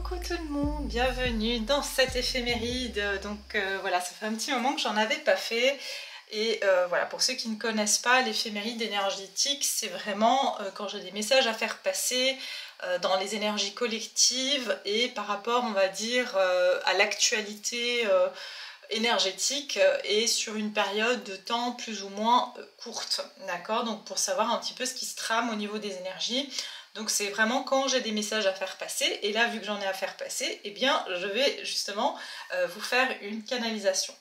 Coucou tout le monde, bienvenue dans cette éphéméride. Donc voilà, ça fait un petit moment que j'en avais pas fait. Et voilà, pour ceux qui ne connaissent pas, l'éphéméride énergétique, c'est vraiment quand j'ai des messages à faire passer dans les énergies collectives et par rapport, on va dire, à l'actualité énergétique et sur une période de temps plus ou moins courte, d'accord? Donc pour savoir un petit peu ce qui se trame au niveau des énergies. Donc c'est vraiment quand j'ai des messages à faire passer, et là vu que j'en ai à faire passer, eh bien je vais justement vous faire une canalisation.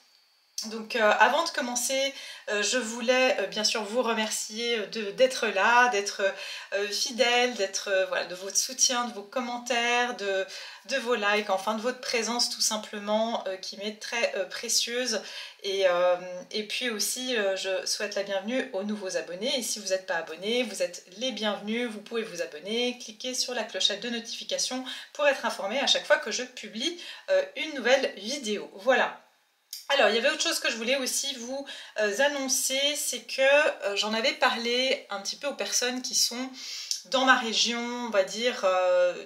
Donc avant de commencer, je voulais bien sûr vous remercier d'être là, d'être fidèle, d'être voilà, de votre soutien, de vos commentaires, de vos likes, enfin de votre présence tout simplement qui m'est très précieuse. Et puis aussi je souhaite la bienvenue aux nouveaux abonnés, et si vous n'êtes pas abonné, vous êtes les bienvenus, vous pouvez vous abonner, cliquer sur la clochette de notification pour être informé à chaque fois que je publie une nouvelle vidéo. Voilà. Alors, il y avait autre chose que je voulais aussi vous annoncer, c'est que j'en avais parlé un petit peu aux personnes qui sont dans ma région, on va dire,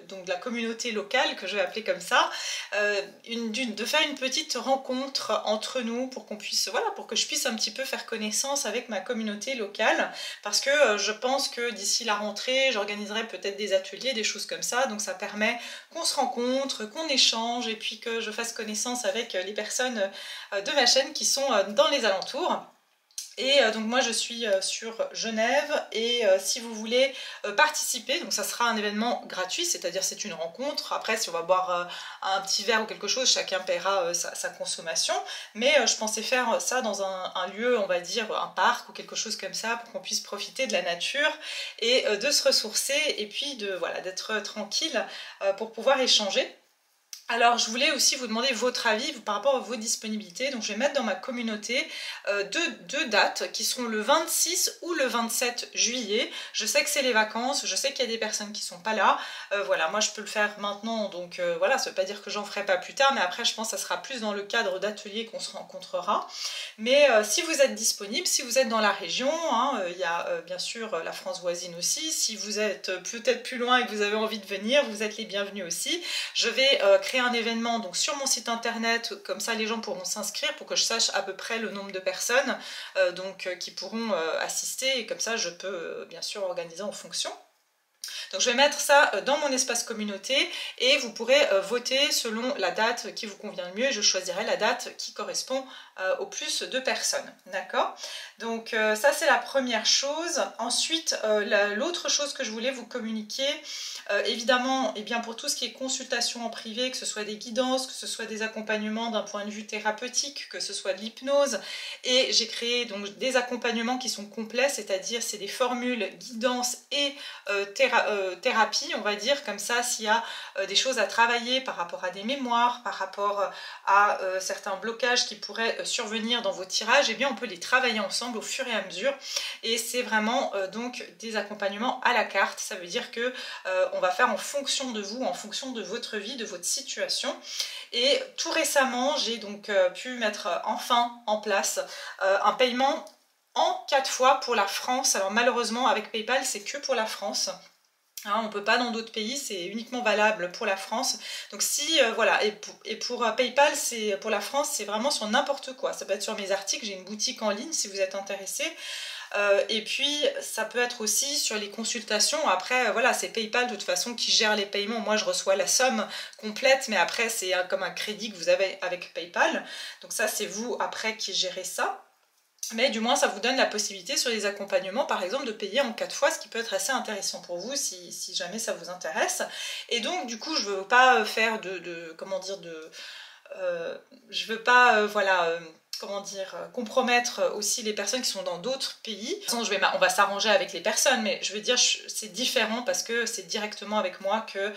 donc de la communauté locale, que je vais appeler comme ça, de faire une petite rencontre entre nous pour qu'on puisse, voilà, pour que je puisse un petit peu faire connaissance avec ma communauté locale, parce que je pense que d'ici la rentrée, j'organiserai peut-être des ateliers, des choses comme ça, donc ça permet qu'on se rencontre, qu'on échange, et puis que je fasse connaissance avec les personnes de ma chaîne qui sont dans les alentours. Et donc moi je suis sur Genève, et si vous voulez participer, donc ça sera un événement gratuit, c'est-à-dire c'est une rencontre. Après si on va boire un petit verre ou quelque chose, chacun paiera sa consommation, mais je pensais faire ça dans un lieu, on va dire un parc ou quelque chose comme ça, pour qu'on puisse profiter de la nature et de se ressourcer, et puis voilà, d'être tranquille pour pouvoir échanger. Alors je voulais aussi vous demander votre avis par rapport à vos disponibilités. Donc je vais mettre dans ma communauté deux dates qui seront le 26 ou le 27 juillet. Je sais que c'est les vacances, je sais qu'il y a des personnes qui ne sont pas là. Voilà, moi je peux le faire maintenant, donc voilà, ça ne veut pas dire que j'en ferai pas plus tard, mais après je pense que ça sera plus dans le cadre d'ateliers qu'on se rencontrera. Mais si vous êtes disponible, si vous êtes dans la région, hein, il y a bien sûr la France voisine aussi. Si vous êtes peut-être plus loin et que vous avez envie de venir, vous êtes les bienvenus aussi. Je vais créer un événement donc sur mon site internet, comme ça les gens pourront s'inscrire pour que je sache à peu près le nombre de personnes qui pourront assister, et comme ça je peux bien sûr organiser en fonction. Donc je vais mettre ça dans mon espace communauté, et vous pourrez voter selon la date qui vous convient le mieux, et je choisirai la date qui correspond au plus de personnes, d'accord? Donc ça c'est la première chose. Ensuite l'autre chose que je voulais vous communiquer, évidemment, et bien pour tout ce qui est consultation en privé, que ce soit des guidances, que ce soit des accompagnements d'un point de vue thérapeutique, que ce soit de l'hypnose, et j'ai créé donc des accompagnements qui sont complets, c'est-à-dire c'est des formules guidance et thérapie, on va dire, comme ça s'il y a des choses à travailler par rapport à des mémoires, par rapport à certains blocages qui pourraient survenir dans vos tirages, et bien on peut les travailler ensemble au fur et à mesure, et c'est vraiment donc des accompagnements à la carte. Ça veut dire que on va faire en fonction de vous, en fonction de votre vie, de votre situation. Et tout récemment j'ai donc pu mettre enfin en place un paiement en 4 fois pour la France. Alors malheureusement avec PayPal c'est que pour la France. Hein, on ne peut pas dans d'autres pays, c'est uniquement valable pour la France. Donc si, voilà, et pour PayPal, pour la France, c'est vraiment sur n'importe quoi. Ça peut être sur mes articles, j'ai une boutique en ligne si vous êtes intéressé. Et puis ça peut être aussi sur les consultations. Après voilà, c'est PayPal de toute façon qui gère les paiements. Moi je reçois la somme complète, mais après c'est comme un crédit que vous avez avec PayPal. Donc ça c'est vous après qui gérez ça. Mais du moins ça vous donne la possibilité sur les accompagnements par exemple de payer en 4 fois, ce qui peut être assez intéressant pour vous si jamais ça vous intéresse. Et donc du coup je veux pas faire comment dire je veux pas voilà comment dire, compromettre aussi les personnes qui sont dans d'autres pays. De toute façon, on va s'arranger avec les personnes, mais je veux dire, c'est différent parce que c'est directement avec moi que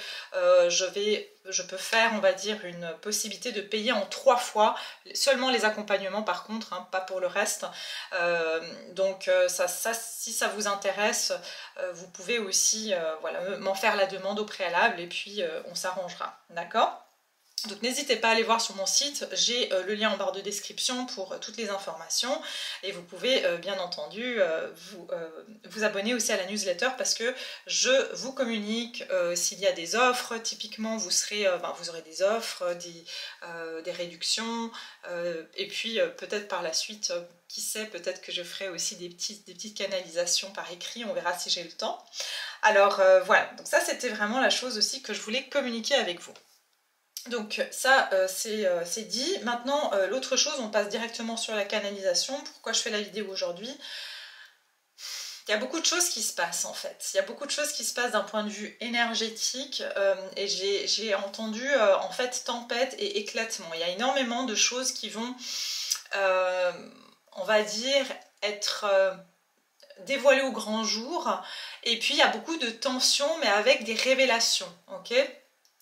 je peux faire, on va dire, une possibilité de payer en 3 fois, seulement les accompagnements par contre, hein, pas pour le reste. Donc si ça vous intéresse, vous pouvez aussi voilà, m'en faire la demande au préalable, et puis on s'arrangera, d'accord ? Donc n'hésitez pas à aller voir sur mon site, j'ai le lien en barre de description pour toutes les informations et vous pouvez bien entendu vous abonner aussi à la newsletter parce que je vous communique s'il y a des offres, typiquement vous aurez des offres, des réductions et puis peut-être par la suite, qui sait, peut-être que je ferai aussi des petites canalisations par écrit, on verra si j'ai le temps. Alors voilà, donc ça c'était vraiment la chose aussi que je voulais communiquer avec vous. Donc ça c'est dit. Maintenant l'autre chose, on passe directement sur la canalisation. Pourquoi je fais la vidéo aujourd'hui? Il y a beaucoup de choses qui se passent en fait. Il y a beaucoup de choses qui se passent d'un point de vue énergétique et j'ai entendu en fait tempête et éclatement. Il y a énormément de choses qui vont, on va dire, être dévoilées au grand jour. Et puis il y a beaucoup de tensions mais avec des révélations, ok?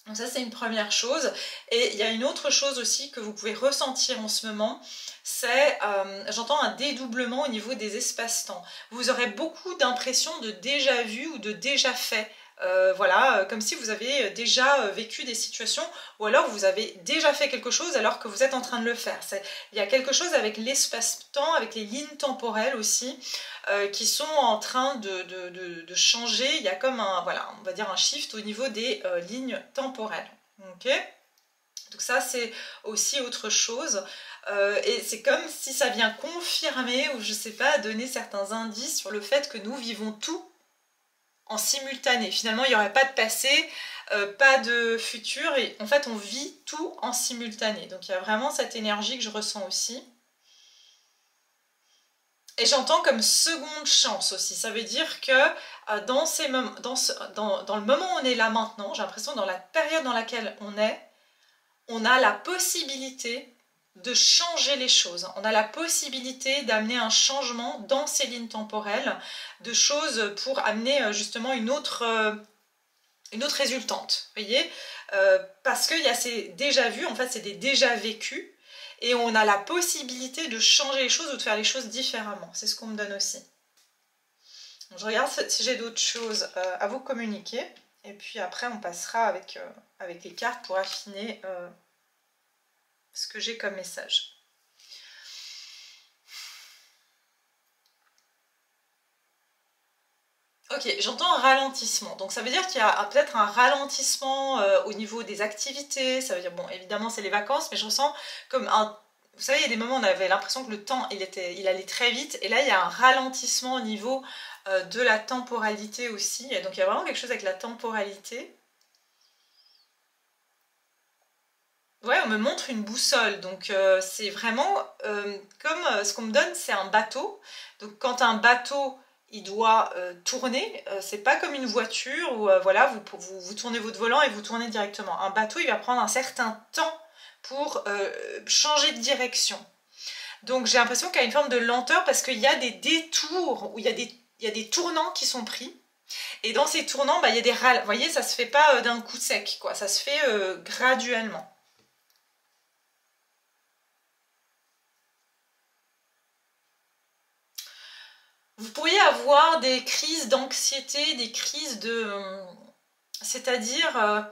Donc ça c'est une première chose. Et il y a une autre chose aussi que vous pouvez ressentir en ce moment, c'est, j'entends un dédoublement au niveau des espaces-temps. Vous aurez beaucoup d'impressions de déjà vu ou de déjà fait. Voilà, comme si vous avez déjà vécu des situations ou alors vous avez déjà fait quelque chose alors que vous êtes en train de le faire. Il y a quelque chose avec l'espace-temps, avec les lignes temporelles aussi, qui sont en train de changer. Il y a comme un, voilà, on va dire un shift au niveau des lignes temporelles. Ok ? Donc ça c'est aussi autre chose. Et c'est comme si ça vient confirmer ou je sais pas, donner certains indices sur le fait que nous vivons tout en simultané. Finalement, il n'y aurait pas de passé, pas de futur, et en fait, on vit tout en simultané. Donc, il y a vraiment cette énergie que je ressens aussi. Et j'entends comme seconde chance aussi. Ça veut dire que dans le moment où on est là maintenant, j'ai l'impression dans la période dans laquelle on a la possibilité de changer les choses. On a la possibilité d'amener un changement dans ces lignes temporelles, de choses pour amener justement une autre résultante, vous voyez, parce qu'il y a ces déjà vus, en fait c'est des déjà vécus, et on a la possibilité de changer les choses ou de faire les choses différemment. C'est ce qu'on me donne aussi. Je regarde si j'ai d'autres choses à vous communiquer, et puis après on passera avec les cartes pour affiner ce que j'ai comme message. Ok, j'entends un ralentissement. Donc ça veut dire qu'il y a peut-être un ralentissement au niveau des activités. Ça veut dire, bon, évidemment c'est les vacances, mais je ressens comme un... Vous savez, il y a des moments où on avait l'impression que le temps, il allait très vite. Et là, il y a un ralentissement au niveau de la temporalité aussi. Et donc il y a vraiment quelque chose avec la temporalité. Ouais, on me montre une boussole, donc c'est vraiment comme ce qu'on me donne, c'est un bateau. Donc quand un bateau il doit tourner, c'est pas comme une voiture où voilà, vous tournez votre volant et vous tournez directement. Un bateau il va prendre un certain temps pour changer de direction. Donc j'ai l'impression qu'il y a une forme de lenteur parce qu'il y a des détours, où il y a des tournants qui sont pris. Et dans ces tournants, bah, il y a des râles. Vous voyez, ça se fait pas d'un coup sec, quoi. Ça se fait graduellement. Vous pourriez avoir des crises d'anxiété, des crises de... c'est-à-dire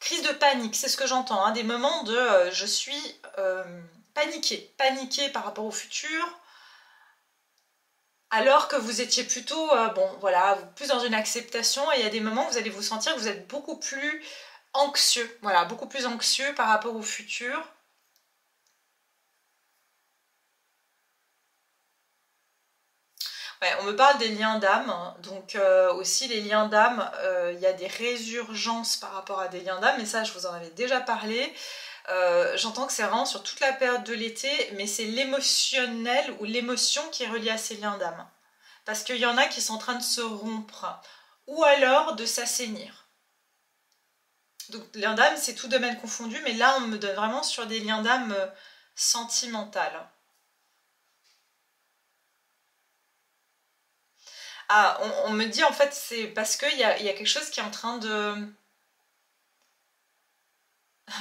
crise de panique, c'est ce que j'entends, hein, des moments de je suis paniquée par rapport au futur, alors que vous étiez plutôt, bon voilà, plus dans une acceptation, et il y a des moments où vous allez vous sentir que vous êtes beaucoup plus anxieux, voilà, beaucoup plus anxieux par rapport au futur. Ouais, on me parle des liens d'âme, hein. Donc aussi les liens d'âme, il y a des résurgences par rapport à des liens d'âme, mais ça je vous en avais déjà parlé. J'entends que c'est vraiment sur toute la période de l'été, mais c'est l'émotionnel ou l'émotion qui est reliée à ces liens d'âme. Parce qu'il y en a qui sont en train de se rompre, ou alors de s'assainir. Donc liens d'âme c'est tout domaine confondu, mais là on me donne vraiment sur des liens d'âme sentimentales. Ah, on me dit en fait c'est parce qu'il y a quelque chose qui est en train de...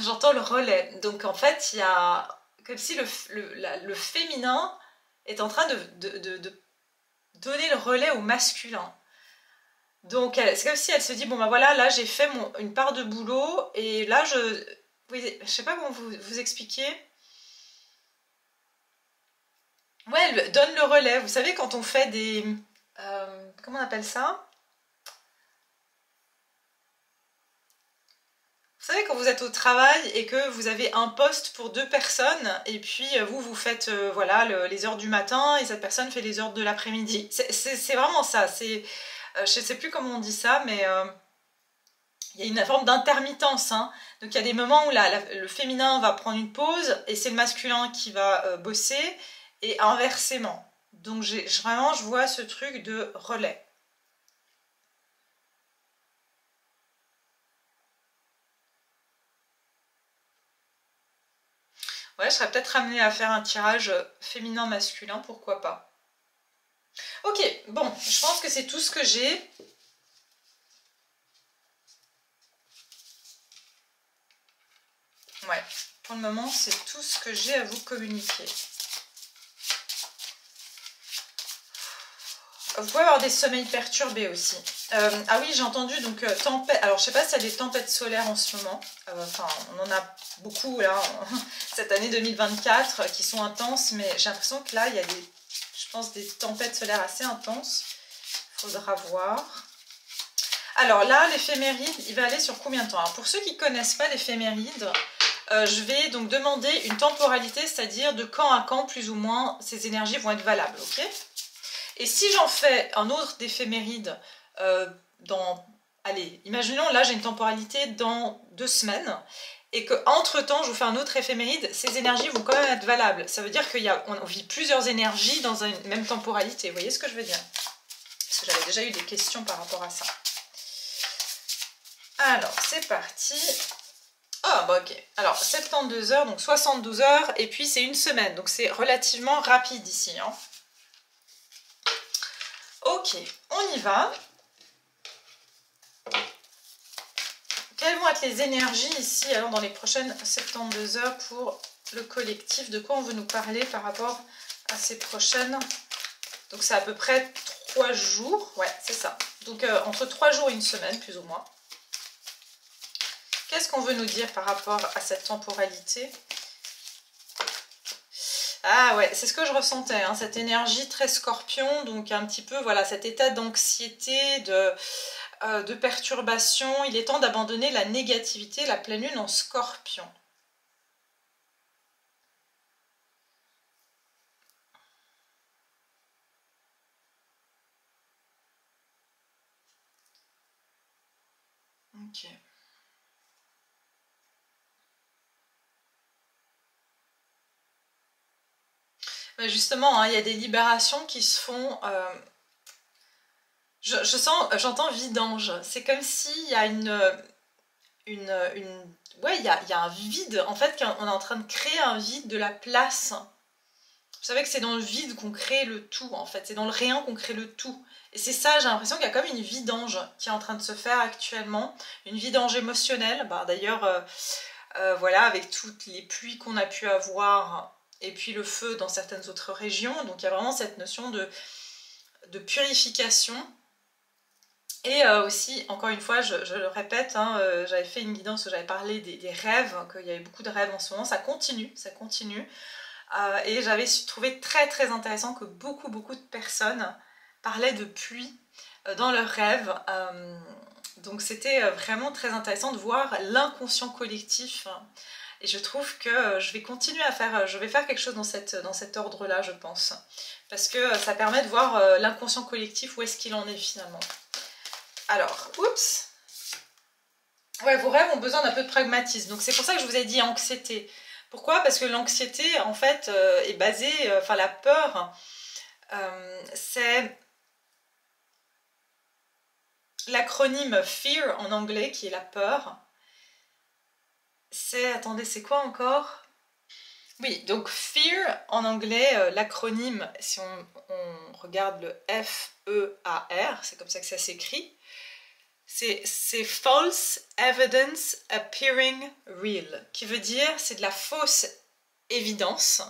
J'entends le relais. Donc en fait il y a comme si le féminin est en train de donner le relais au masculin. Donc c'est comme si elle se dit bon ben voilà, là j'ai fait une part de boulot et là Oui, je sais pas comment vous expliquer. Ouais, elle donne le relais. Vous savez, quand on fait des... comment on appelle ça? Vous savez, quand vous êtes au travail et que vous avez un poste pour 2 personnes, et puis vous faites voilà, les heures du matin, et cette personne fait les heures de l'après-midi. C'est vraiment ça. Je ne sais plus comment on dit ça, mais il y a une forme d'intermittence. Hein. Donc il y a des moments où le féminin va prendre une pause, et c'est le masculin qui va bosser, et inversement. Donc vraiment, je vois ce truc de relais. Ouais, je serais peut-être amenée à faire un tirage féminin-masculin, pourquoi pas. Ok, bon, je pense que c'est tout ce que j'ai. Ouais, pour le moment, c'est tout ce que j'ai à vous communiquer. Vous pouvez avoir des sommeils perturbés aussi. Ah oui, j'ai entendu, donc tempête. Alors, je sais pas s'il y a des tempêtes solaires en ce moment. Enfin, on en a beaucoup là, cette année 2024, qui sont intenses, mais j'ai l'impression que là, il y a je pense, des tempêtes solaires assez intenses. Faudra voir. Alors là, l'éphéméride, il va aller sur combien de temps? Alors, pour ceux qui ne connaissent pas l'éphéméride, je vais donc demander une temporalité, c'est-à-dire de quand à quand, plus ou moins, ces énergies vont être valables, ok? Et si j'en fais un autre d'éphéméride allez, imaginons, là j'ai une temporalité dans 2 semaines, et qu'entre-temps je vous fais un autre éphéméride, ces énergies vont quand même être valables. Ça veut dire qu'on vit plusieurs énergies dans une même temporalité, vous voyez ce que je veux dire? Parce que j'avais déjà eu des questions par rapport à ça. Alors, c'est parti. Ah, bah ok. Alors, 72 heures, donc 72 heures, et puis c'est une semaine, donc c'est relativement rapide ici. Hein. Ok, on y va. Quelles vont être les énergies ici, alors dans les prochaines 72 heures pour le collectif? De quoi on veut nous parler par rapport à ces prochaines? Donc c'est à peu près 3 jours, ouais, c'est ça. Donc entre 3 jours et une semaine, plus ou moins. Qu'est-ce qu'on veut nous dire par rapport à cette temporalité? Ah ouais, c'est ce que je ressentais, hein, cette énergie très scorpion, donc un petit peu, voilà, cet état d'anxiété, de perturbation. Il est temps d'abandonner la négativité, la pleine lune en scorpion. Ok. Justement, hein, il y a des libérations qui se font. J'entends vidange. C'est comme s'il y a ouais, il y a un vide. En fait, on est en train de créer un vide, de la place. Vous savez que c'est dans le vide qu'on crée le tout, en fait. C'est dans le rien qu'on crée le tout. Et c'est ça, j'ai l'impression qu'il y a comme une vidange qui est en train de se faire actuellement. Une vidange émotionnelle. Bah, d'ailleurs, voilà, avec toutes les pluies qu'on a pu avoir, et puis le feu dans certaines autres régions. Donc il y a vraiment cette notion de purification. Et aussi, encore une fois, je le répète, hein, j'avais fait une guidance où j'avais parlé des rêves, qu'il y avait beaucoup de rêves en ce moment. Ça continue, ça continue. Et j'avais trouvé très très intéressant que beaucoup de personnes parlaient de pluie dans leurs rêves. Donc c'était vraiment très intéressant de voir l'inconscient collectif. Et je trouve que je vais continuer à faire, je vais faire quelque chose dans cet ordre-là, je pense. Parce que ça permet de voir l'inconscient collectif, où est-ce qu'il en est finalement. Alors, oups. Ouais, vos rêves ont besoin d'un peu de pragmatisme. Donc c'est pour ça que je vous ai dit anxiété. Pourquoi? Parce que l'anxiété, en fait, est basée, enfin la peur, c'est l'acronyme FEAR en anglais, qui est la peur. C'est, attendez, c'est quoi encore? Oui, donc FEAR en anglais, l'acronyme, si on regarde le F-E-A-R, c'est comme ça que ça s'écrit, c'est False Evidence Appearing Real, qui veut dire c'est de la fausse évidence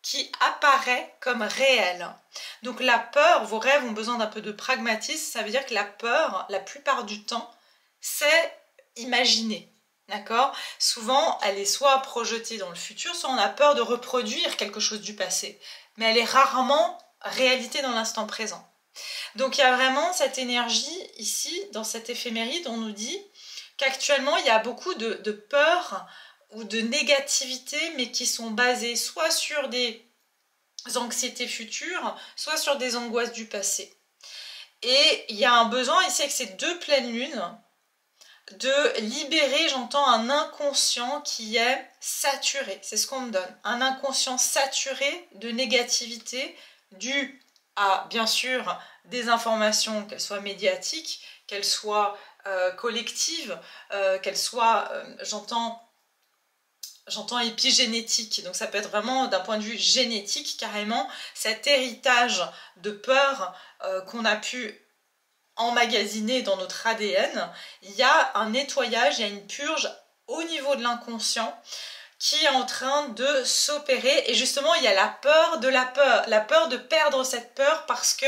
qui apparaît comme réelle. Donc la peur, vos rêves ont besoin d'un peu de pragmatisme, ça veut dire que la peur, la plupart du temps, c'est imaginer. d'accord? Souvent, elle est soit projetée dans le futur, soit on a peur de reproduire quelque chose du passé. Mais elle est rarement réalité dans l'instant présent. Donc il y a vraiment cette énergie ici, dans cette éphéméride, on nous dit qu'actuellement il y a beaucoup de peur ou de négativité, mais qui sont basées soit sur des anxiétés futures, soit sur des angoisses du passé. Et il y a un besoin ici avec ces deux pleines lunes de libérer, j'entends, un inconscient qui est saturé, c'est ce qu'on me donne, un inconscient saturé de négativité due à, bien sûr, des informations, qu'elles soient médiatiques, qu'elles soient collectives, qu'elles soient, j'entends épigénétique, donc ça peut être vraiment d'un point de vue génétique carrément, cet héritage de peur qu'on a pu emmagasiner dans notre ADN. Il y a un nettoyage, il y a une purge au niveau de l'inconscient qui est en train de s'opérer, et justement il y a la peur de perdre cette peur parce que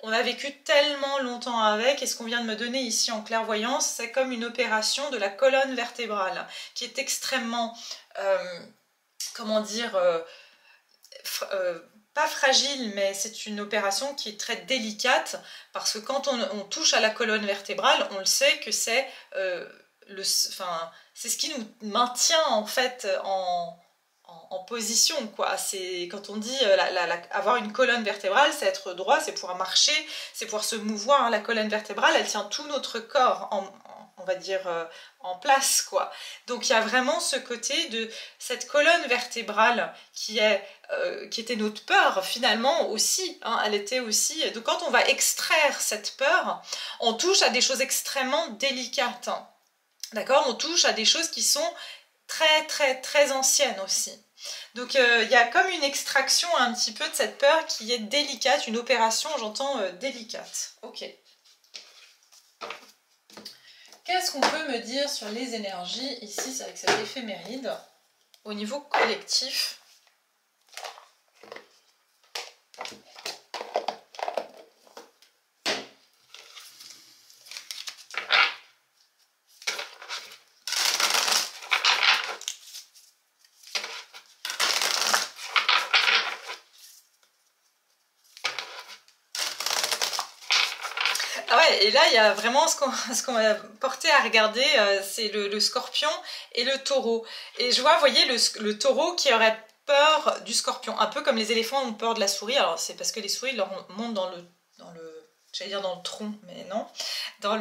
on a vécu tellement longtemps avec, et ce qu'on vient de me donner ici en clairvoyance, c'est comme une opération de la colonne vertébrale qui est extrêmement, comment dire, pas fragile, mais c'est une opération qui est très délicate, parce que quand on touche à la colonne vertébrale, on le sait que c'est c'est ce qui nous maintient en fait en position, quoi. C'est quand on dit avoir une colonne vertébrale, c'est être droit, c'est pouvoir marcher, c'est pouvoir se mouvoir, hein. La colonne vertébrale, elle tient tout notre corps on va dire en place, quoi. Donc il y a vraiment ce côté de cette colonne vertébrale qui était notre peur finalement aussi, hein. Elle était aussi, donc quand on va extraire cette peur, on touche à des choses extrêmement délicates, hein. D'accord, on touche à des choses qui sont très très très anciennes aussi. Donc il y a comme une extraction un petit peu de cette peur qui est délicate, une opération, j'entends, délicate. Ok. Qu'est-ce qu'on peut me dire sur les énergies ici, c'est avec cette éphéméride, au niveau collectif? Ah ouais, et là il y a vraiment ce qu'on m'a porté à regarder, c'est le scorpion et le taureau. Et je vois, vous voyez, le taureau qui aurait peur du scorpion, un peu comme les éléphants ont peur de la souris. Alors c'est parce que les souris leur montent dans le j'allais dire dans le tronc, mais non, dans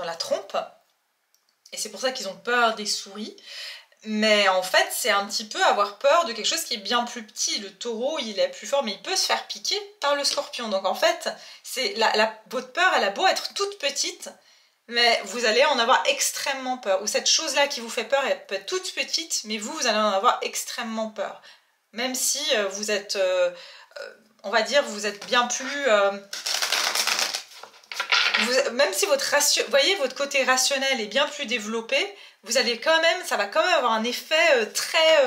la trompe. Et c'est pour ça qu'ils ont peur des souris. Mais en fait, c'est un petit peu avoir peur de quelque chose qui est bien plus petit. Le taureau, il est plus fort, mais il peut se faire piquer par le scorpion. Donc en fait, votre peur, elle a beau être toute petite, mais vous allez en avoir extrêmement peur. Ou cette chose-là qui vous fait peur, elle peut être toute petite, mais vous allez en avoir extrêmement peur. Même si vous êtes, on va dire, vous êtes bien plus... même si votre côté rationnel est bien plus développé, vous allez quand même, ça va quand même avoir un effet très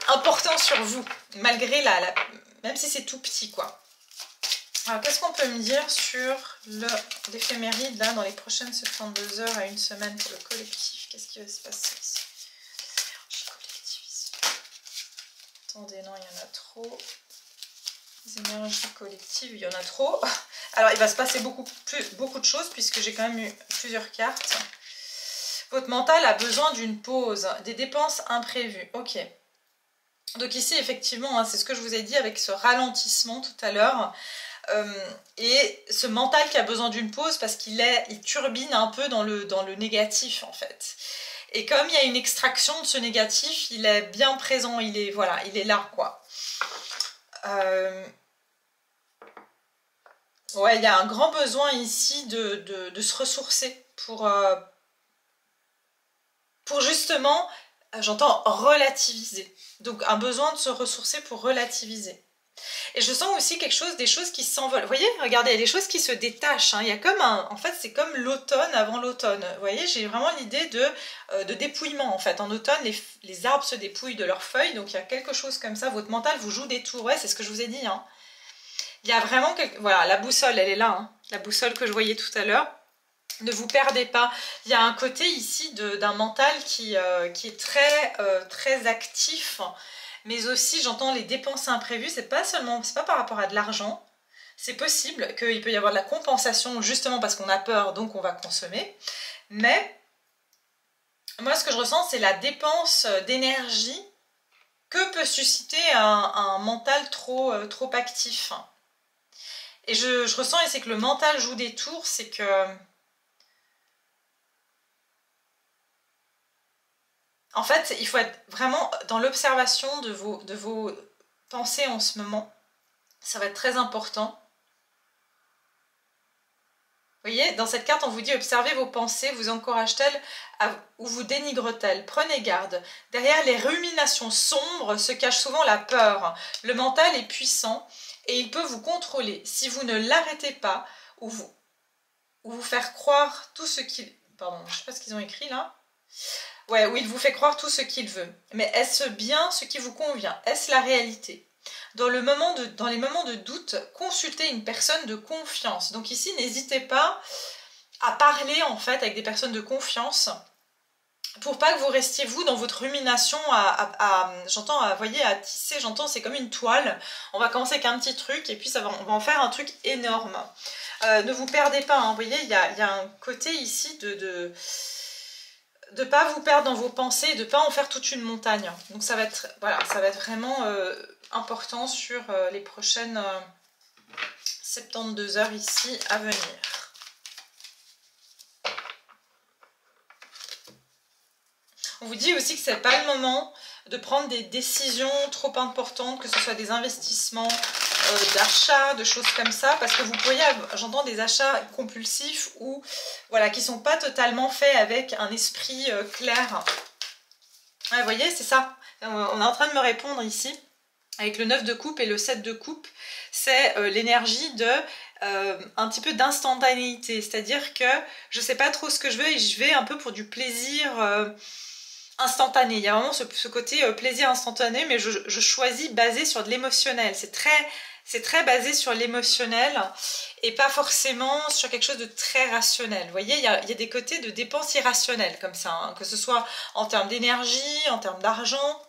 important sur vous, malgré même si c'est tout petit, quoi. Alors qu'est-ce qu'on peut me dire sur l'éphéméride là dans les prochaines 72 heures à une semaine pour le collectif? Qu'est-ce qui va se passer ici? Attendez, non, il y en a trop. Les énergies collectives, il y en a trop. Alors, il va se passer beaucoup de choses puisque j'ai quand même eu plusieurs cartes. Votre mental a besoin d'une pause, des dépenses imprévues. Ok. Donc ici, effectivement, hein, c'est ce que je vous ai dit avec ce ralentissement tout à l'heure. Et ce mental qui a besoin d'une pause parce qu'il turbine un peu dans le négatif, en fait. Et comme il y a une extraction de ce négatif, il est bien présent, il est là, quoi. Ouais, il y a un grand besoin ici de se ressourcer pour justement, j'entends, relativiser. Donc un besoin de se ressourcer pour relativiser. Et je sens aussi des choses qui s'envolent. Vous voyez, regardez, il y a des choses qui se détachent, hein. Il y a comme en fait, c'est comme l'automne avant l'automne. Vous voyez, j'ai vraiment l'idée de dépouillement, en fait. En automne, les arbres se dépouillent de leurs feuilles, donc il y a quelque chose comme ça. Votre mental vous joue des tours, ouais, c'est ce que je vous ai dit, hein. Il y a vraiment voilà, la boussole, elle est là, hein. La boussole que je voyais tout à l'heure. Ne vous perdez pas. Il y a un côté ici d'un mental qui est très actif, mais aussi j'entends les dépenses imprévues. C'est pas par rapport à de l'argent. C'est possible qu'il peut y avoir de la compensation justement parce qu'on a peur, donc on va consommer. Mais moi, ce que je ressens, c'est la dépense d'énergie que peut susciter un mental trop actif. Et je ressens ici que le mental joue des tours, c'est que en fait, il faut être vraiment dans l'observation de vos pensées en ce moment. Ça va être très important. Vous voyez, dans cette carte, on vous dit observez vos pensées, vous encourage-t-elle ou vous dénigre-t-elle? Prenez garde. Derrière les ruminations sombres se cache souvent la peur. Le mental est puissant et il peut vous contrôler. Si vous ne l'arrêtez pas ou vous faire croire tout ce qu'il... Pardon, je ne sais pas ce qu'ils ont écrit là. Ouais, où il vous fait croire tout ce qu'il veut. Mais est-ce bien ce qui vous convient? Est-ce la réalité? Dans les moments de doute, consultez une personne de confiance. Donc ici, n'hésitez pas à parler en fait avec des personnes de confiance pour pas que vous restiez vous dans votre rumination voyez, à tisser, c'est comme une toile. On va commencer avec un petit truc et puis on va en faire un truc énorme. Ne vous perdez pas, hein, vous voyez, il y a un côté ici de ne pas vous perdre dans vos pensées, de ne pas en faire toute une montagne. Donc ça va être, voilà, ça va être vraiment important sur les prochaines 72 heures ici à venir. On vous dit aussi que ce n'est pas le moment de prendre des décisions trop importantes, que ce soit des investissements, d'achats, de choses comme ça, parce que vous pourriez, j'entends des achats compulsifs ou voilà, qui ne sont pas totalement faits avec un esprit clair. Ouais, vous voyez, c'est ça. On est en train de me répondre ici, avec le 9 de coupe et le 7 de coupe, c'est l'énergie de un petit peu d'instantanéité, c'est-à-dire que je ne sais pas trop ce que je veux et je vais un peu pour du plaisir instantané. Il y a vraiment ce côté plaisir instantané, mais je choisis basé sur de l'émotionnel. C'est très basé sur l'émotionnel et pas forcément sur quelque chose de très rationnel. Vous voyez, il y a des côtés de dépenses irrationnelles comme ça, hein, que ce soit en termes d'énergie, en termes d'argent.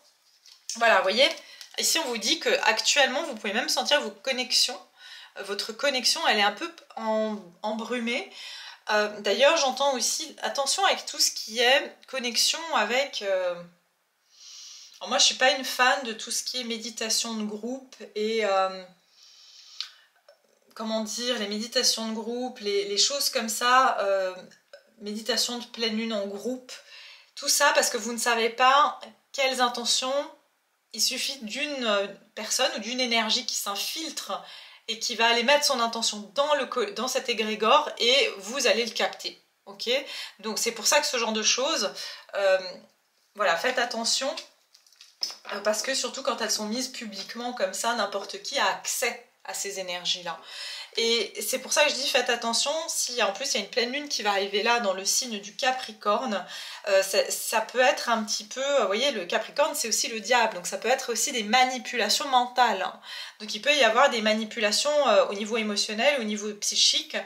Voilà, vous voyez, ici on vous dit que actuellement vous pouvez même sentir vos connexions. Votre connexion, elle est un peu embrumée. D'ailleurs, j'entends aussi, attention avec tout ce qui est connexion avec... Alors moi, je ne suis pas une fan de tout ce qui est méditation de groupe et... comment dire, les méditations de groupe, les choses comme ça, méditation de pleine lune en groupe, tout ça parce que vous ne savez pas quelles intentions, il suffit d'une personne ou d'une énergie qui s'infiltre et qui va aller mettre son intention dans cet égrégore et vous allez le capter. Ok, donc c'est pour ça que ce genre de choses, voilà, faites attention parce que surtout quand elles sont mises publiquement comme ça, n'importe qui a accès à ces énergies-là. Et c'est pour ça que je dis faites attention, si en plus il y a une pleine lune qui va arriver là dans le signe du Capricorne, ça peut être un petit peu, vous voyez, le Capricorne c'est aussi le diable, donc ça peut être aussi des manipulations mentales. Hein. Donc il peut y avoir des manipulations au niveau émotionnel, au niveau psychique,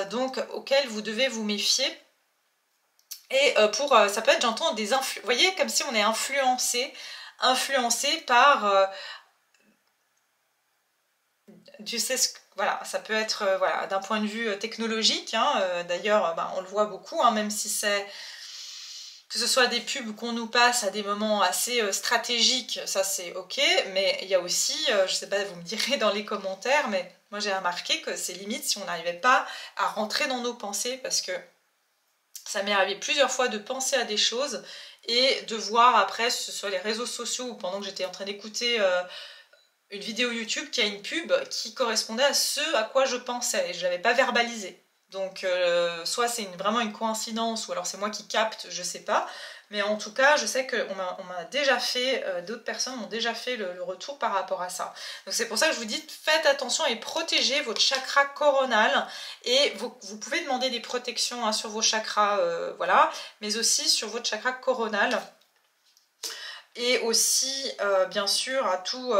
donc auxquelles vous devez vous méfier. Et ça peut être, j'entends, des influences, vous voyez, comme si on est influencé par... tu sais ce que... Voilà, ça peut être voilà, d'un point de vue technologique, hein, d'ailleurs on le voit beaucoup, hein, même si c'est que ce soit des pubs qu'on nous passe à des moments assez stratégiques, ça c'est ok, mais il y a aussi, je sais pas, vous me direz dans les commentaires, mais moi j'ai remarqué que c'est limite si on n'arrivait pas à rentrer dans nos pensées, parce que ça m'est arrivé plusieurs fois de penser à des choses et de voir après, que ce soit les réseaux sociaux ou pendant que j'étais en train d'écouter... une vidéo YouTube qui a une pub qui correspondait à ce à quoi je pensais et je ne l'avais pas verbalisé. Donc soit c'est vraiment une coïncidence ou alors c'est moi qui capte, je sais pas. Mais en tout cas, je sais qu'on m'a déjà fait, d'autres personnes m'ont déjà fait le retour par rapport à ça. Donc c'est pour ça que je vous dis, faites attention et protégez votre chakra coronal. Et vous pouvez demander des protections hein, sur vos chakras, voilà, mais aussi sur votre chakra coronal. Et aussi, bien sûr, à tout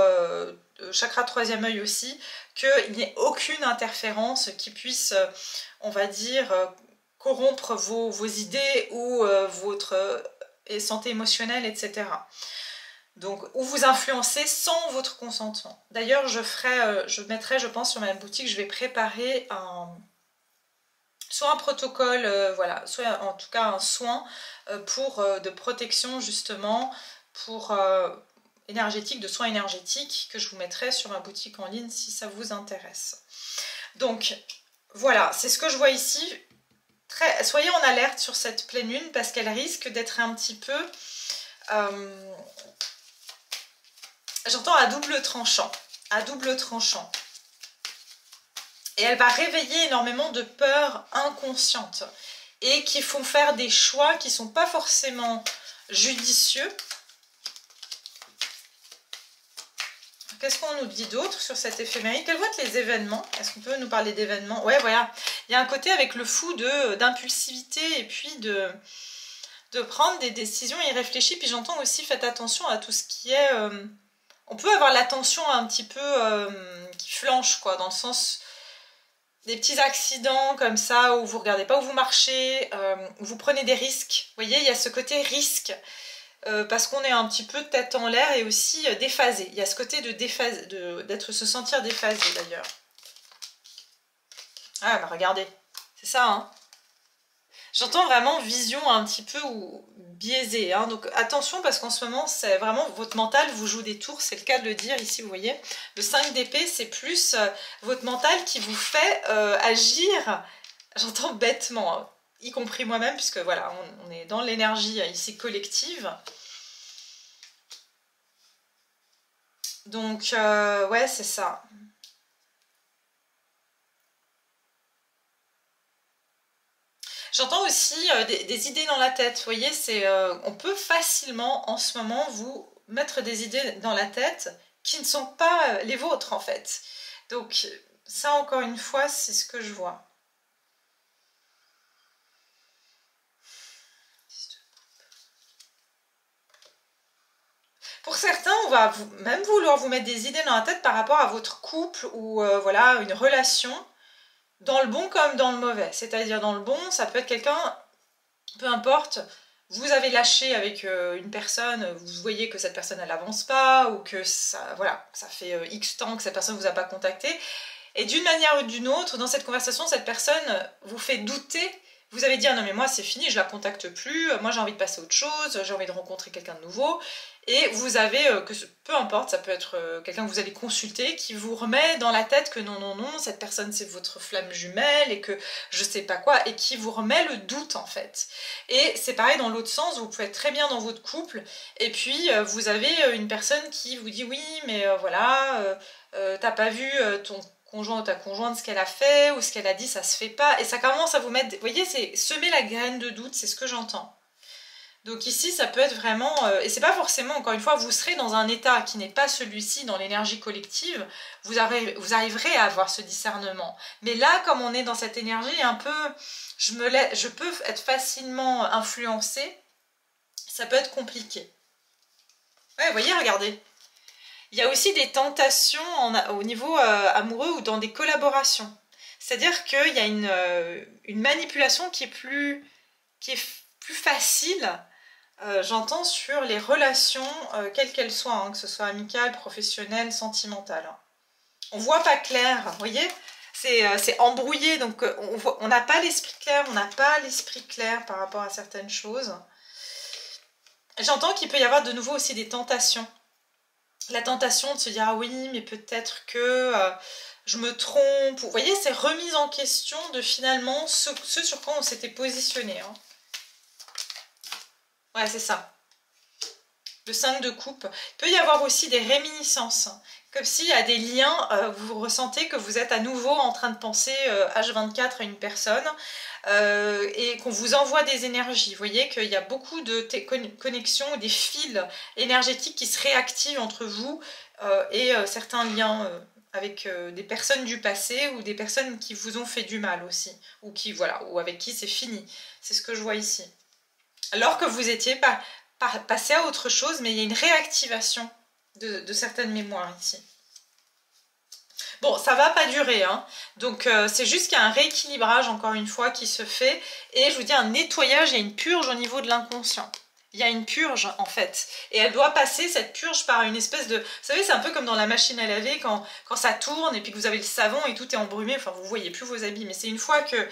chakra troisième œil aussi, qu'il n'y ait aucune interférence qui puisse, on va dire, corrompre vos idées ou votre santé émotionnelle, etc. Donc, ou vous influencer sans votre consentement. D'ailleurs, je mettrai, je pense, sur ma boutique, je vais préparer soit un protocole, voilà, soit en tout cas un soin de protection justement, pour énergétique, de soins énergétiques, que je vous mettrai sur ma boutique en ligne si ça vous intéresse. Donc voilà, c'est ce que je vois ici. Soyez en alerte sur cette pleine lune parce qu'elle risque d'être un petit peu, j'entends à double tranchant, et elle va réveiller énormément de peurs inconscientes et qui font faire des choix qui ne sont pas forcément judicieux. Qu'est-ce qu'on nous dit d'autre sur cette éphéméride? Quels vont être les événements? Est-ce qu'on peut nous parler d'événements? Ouais, voilà. Il y a un côté avec le fou d'impulsivité et puis de prendre des décisions irréfléchies. Puis j'entends aussi, faites attention à tout ce qui est... on peut avoir l'attention un petit peu qui flanche, quoi, dans le sens... Des petits accidents comme ça où vous regardez pas où vous marchez, où vous prenez des risques. Vous voyez, il y a ce côté risque. Parce qu'on est un petit peu tête en l'air et aussi déphasé. Il y a ce côté se sentir déphasé d'ailleurs. Ah bah regardez, c'est ça, hein. J'entends vraiment vision un petit peu biaisée, hein. Donc attention parce qu'en ce moment, c'est vraiment votre mental vous joue des tours, c'est le cas de le dire ici, vous voyez. Le 5 d'épée, c'est plus votre mental qui vous fait agir, j'entends bêtement, hein, y compris moi-même, puisque voilà, on est dans l'énergie ici collective. Donc, ouais, c'est ça. J'entends aussi des idées dans la tête, vous voyez, on peut facilement en ce moment vous mettre des idées dans la tête qui ne sont pas les vôtres en fait. Donc ça encore une fois, c'est ce que je vois. Pour certains, on va même vouloir vous mettre des idées dans la tête par rapport à votre couple ou voilà, une relation. Dans le bon comme dans le mauvais. C'est-à-dire dans le bon, ça peut être quelqu'un, peu importe, vous avez lâché avec une personne, vous voyez que cette personne elle avance pas, ou que ça, voilà, ça fait X temps que cette personne ne vous a pas contacté. Et d'une manière ou d'une autre, dans cette conversation, cette personne vous fait douter. Vous allez dire non mais moi c'est fini, je la contacte plus, moi j'ai envie de passer à autre chose, j'ai envie de rencontrer quelqu'un de nouveau. Et vous avez, peu importe, ça peut être quelqu'un que vous allez consulter qui vous remet dans la tête que non, non, non, cette personne c'est votre flamme jumelle et que je sais pas quoi, et qui vous remet le doute en fait. Et c'est pareil dans l'autre sens, vous pouvez être très bien dans votre couple et puis vous avez une personne qui vous dit oui mais voilà, t'as pas vu ton conjoint ou ta conjointe ce qu'elle a fait ou ce qu'elle a dit, ça se fait pas, et ça commence à vous mettre, vous voyez, c'est semer la graine de doute, c'est ce que j'entends. Donc ici, ça peut être vraiment, et c'est pas forcément, encore une fois, vous serez dans un état qui n'est pas celui-ci dans l'énergie collective, vous arriverez à avoir ce discernement. Mais là, comme on est dans cette énergie un peu, je peux être facilement influencée, ça peut être compliqué. Ouais, vous voyez, regardez. Il y a aussi des tentations au niveau amoureux ou dans des collaborations. C'est-à-dire qu'il y a une manipulation qui est plus facile, j'entends, sur les relations, quelles qu'elles soient, hein, que ce soit amicales, professionnelles, sentimentales. On voit pas clair, vous voyez, c'est embrouillé, donc on n'a pas l'esprit clair, par rapport à certaines choses. J'entends qu'il peut y avoir de nouveau aussi des tentations. La tentation de se dire ah oui mais peut-être que je me trompe, vous voyez, c'est remise en question de finalement ce sur quoi on s'était positionné, hein. Ouais, c'est ça, le 5 de coupe. Il peut y avoir aussi des réminiscences, comme s'il y a des liens, vous ressentez que vous êtes à nouveau en train de penser H24 à une personne, et qu'on vous envoie des énergies. Vous voyez qu'il y a beaucoup de connexions, des fils énergétiques qui se réactivent entre vous et certains liens avec des personnes du passé ou des personnes qui vous ont fait du mal aussi, ou avec qui c'est fini. C'est ce que je vois ici. Alors que vous étiez passé à autre chose, mais il y a une réactivation de certaines mémoires ici. Bon, ça va pas durer, hein. Donc c'est juste qu'il y a un rééquilibrage, encore une fois, qui se fait. Et je vous dis, un nettoyage, il y a une purge au niveau de l'inconscient. Il y a une purge, en fait. Et elle doit passer, cette purge, par une espèce de... Vous savez, c'est un peu comme dans la machine à laver, quand ça tourne, et puis que vous avez le savon, et tout est embrumé, enfin, vous voyez plus vos habits. Mais c'est une fois que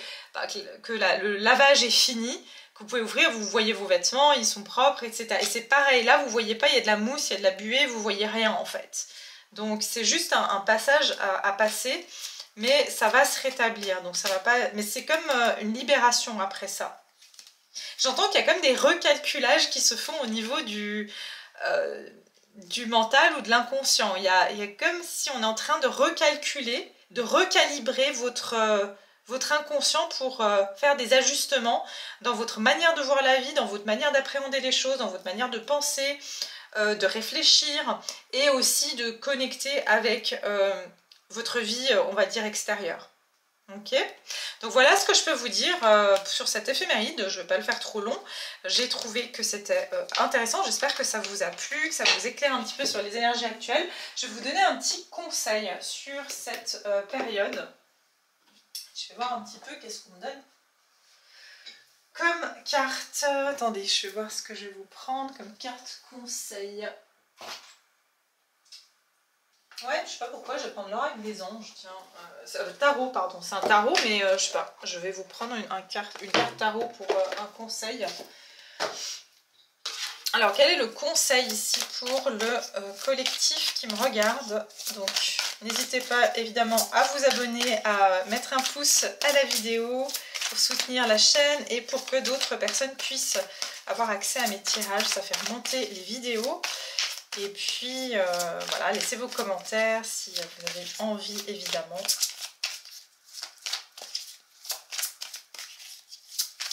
le lavage est fini, que vous pouvez ouvrir, vous voyez vos vêtements, ils sont propres, etc. Et c'est pareil, là, vous voyez pas, il y a de la mousse, il y a de la buée, vous voyez rien, en fait. Donc c'est juste un passage à passer, mais ça va se rétablir. Donc ça va pas. Mais c'est comme une libération après ça. J'entends qu'il y a comme des recalculages qui se font au niveau du mental ou de l'inconscient. Il y a comme si on est en train de recalculer, de recalibrer votre inconscient pour faire des ajustements dans votre manière de voir la vie, dans votre manière d'appréhender les choses, dans votre manière de penser, de réfléchir et aussi de connecter avec votre vie, on va dire, extérieure. Ok, donc voilà ce que je peux vous dire sur cette éphéméride. Je ne vais pas le faire trop long. J'ai trouvé que c'était intéressant. J'espère que ça vous a plu, que ça vous éclaire un petit peu sur les énergies actuelles. Je vais vous donner un petit conseil sur cette période. Je vais voir un petit peu qu'est-ce qu'on me donne comme carte. Attendez, je vais voir ce que je vais vous prendre comme carte conseil. Ouais, je sais pas pourquoi, je vais prendre l'or avec des anges, tiens. Tarot, pardon, c'est un tarot, mais je sais pas. Je vais vous prendre une carte tarot pour un conseil. Alors, quel est le conseil ici pour le collectif qui me regarde? Donc, n'hésitez pas évidemment à vous abonner, à mettre un pouce à la vidéo pour soutenir la chaîne et pour que d'autres personnes puissent avoir accès à mes tirages. Ça fait remonter les vidéos. Et puis, voilà, laissez vos commentaires si vous avez envie, évidemment.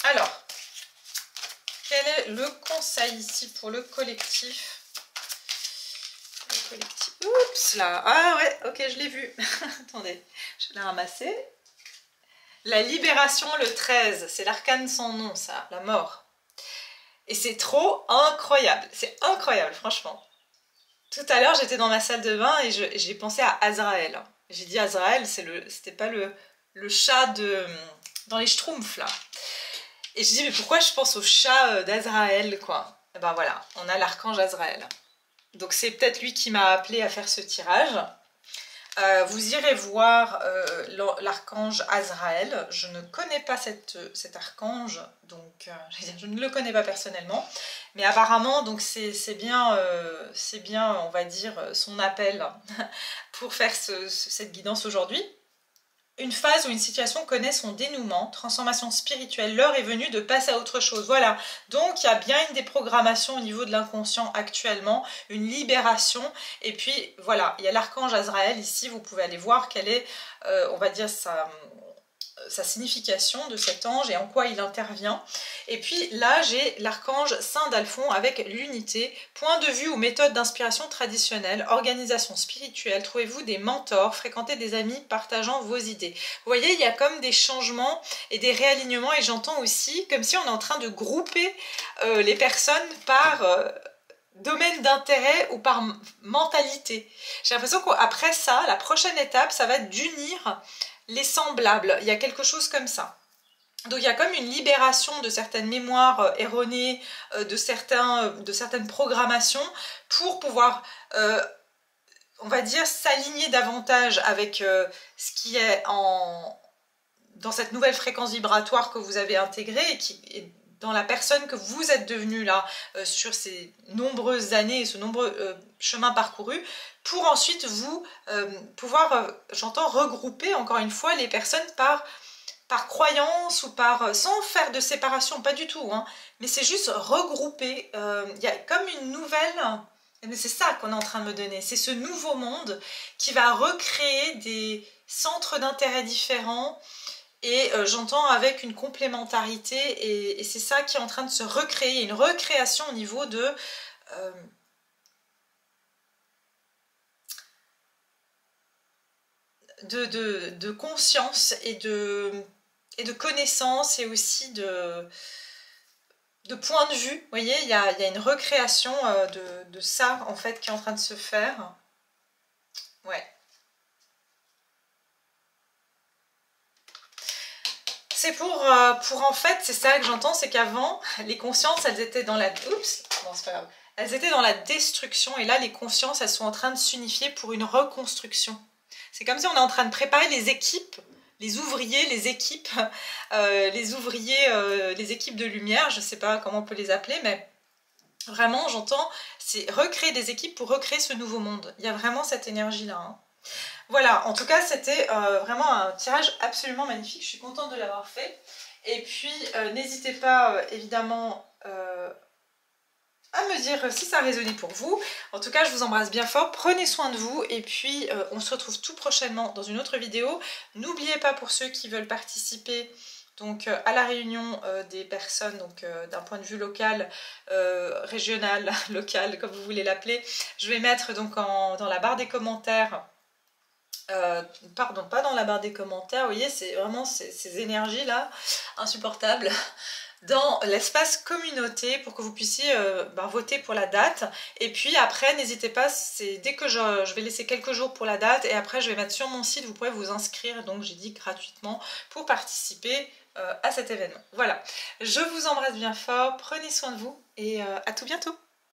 Alors, quel est le conseil ici pour le collectif? Oups, là. Ah ouais, ok, je l'ai vu. Attendez, je l'ai ramassé. La libération, le 13, c'est l'arcane sans nom, ça, la mort. Et c'est trop incroyable, c'est incroyable, franchement. Tout à l'heure, j'étais dans ma salle de bain et j'ai pensé à Azraël. J'ai dit Azraël, c'était pas le chat dans les Schtroumpfs, là. Et je dis, mais pourquoi je pense au chat d'Azraël, quoi? Et ben voilà, on a l'archange Azraël. Donc c'est peut-être lui qui m'a appelé à faire ce tirage. Vous irez voir l'archange Azraël. Je ne connais pas cet archange, donc je ne le connais pas personnellement. Mais apparemment, donc c'est bien, on va dire, son appel pour faire cette guidance aujourd'hui. Une phase ou une situation connaît son dénouement, transformation spirituelle, l'heure est venue de passer à autre chose. Voilà, donc il y a bien une déprogrammation au niveau de l'inconscient actuellement, une libération. Et puis voilà, il y a l'archange Azraël ici, vous pouvez aller voir quelle est, on va dire, sa signification de cet ange et en quoi il intervient. Et puis là, j'ai l'archange Saint d'Alphon avec l'unité, point de vue ou méthode d'inspiration traditionnelle, organisation spirituelle, trouvez-vous des mentors, fréquentez des amis partageant vos idées. Vous voyez, il y a comme des changements et des réalignements et j'entends aussi comme si on est en train de grouper les personnes par... domaine d'intérêt ou par mentalité. J'ai l'impression qu'après ça, la prochaine étape, ça va être d'unir les semblables. Il y a quelque chose comme ça. Donc il y a comme une libération de certaines mémoires erronées, de certaines programmations pour pouvoir, on va dire, s'aligner davantage avec ce qui est dans cette nouvelle fréquence vibratoire que vous avez intégrée et qui est dans la personne que vous êtes devenue là sur ces nombreuses années et ce nombreux chemin parcouru, pour ensuite vous pouvoir, j'entends, regrouper encore une fois les personnes par croyance ou sans faire de séparation, pas du tout, hein, mais c'est juste regrouper. Il y a comme une nouvelle, c'est ça qu'on est en train de me donner, c'est ce nouveau monde qui va recréer des centres d'intérêt différents. Et j'entends avec une complémentarité et c'est ça qui est en train de se recréer, une recréation au niveau de conscience et de connaissance et aussi de point de vue. Vous voyez, il y a une recréation de ça en fait qui est en train de se faire. Ouais. c'est pour en fait, c'est ça que j'entends, c'est qu'avant, les consciences, elles étaient dans la... Oups, non, c'est pas grave. Elles étaient dans la destruction, et là, les consciences, elles sont en train de s'unifier pour une reconstruction. C'est comme si on est en train de préparer les équipes, les ouvriers, les équipes, les ouvriers, les équipes de lumière, je sais pas comment on peut les appeler, mais vraiment, j'entends, c'est recréer des équipes pour recréer ce nouveau monde. Il y a vraiment cette énergie-là, hein. Voilà, en tout cas, c'était vraiment un tirage absolument magnifique. Je suis contente de l'avoir fait. Et puis, n'hésitez pas, évidemment, à me dire si ça a résonné pour vous. En tout cas, je vous embrasse bien fort. Prenez soin de vous. Et puis, on se retrouve tout prochainement dans une autre vidéo. N'oubliez pas, pour ceux qui veulent participer donc, à la réunion des personnes, donc d'un point de vue local, régional, local, comme vous voulez l'appeler, je vais mettre donc dans la barre des commentaires... pardon, pas dans la barre des commentaires, vous voyez, c'est vraiment ces énergies-là, insupportables, dans l'espace communauté pour que vous puissiez voter pour la date. Et puis après, n'hésitez pas, c'est dès que je vais laisser quelques jours pour la date, et après je vais mettre sur mon site, vous pourrez vous inscrire, donc j'ai dit gratuitement, pour participer à cet événement. Voilà, je vous embrasse bien fort, prenez soin de vous, et à tout bientôt.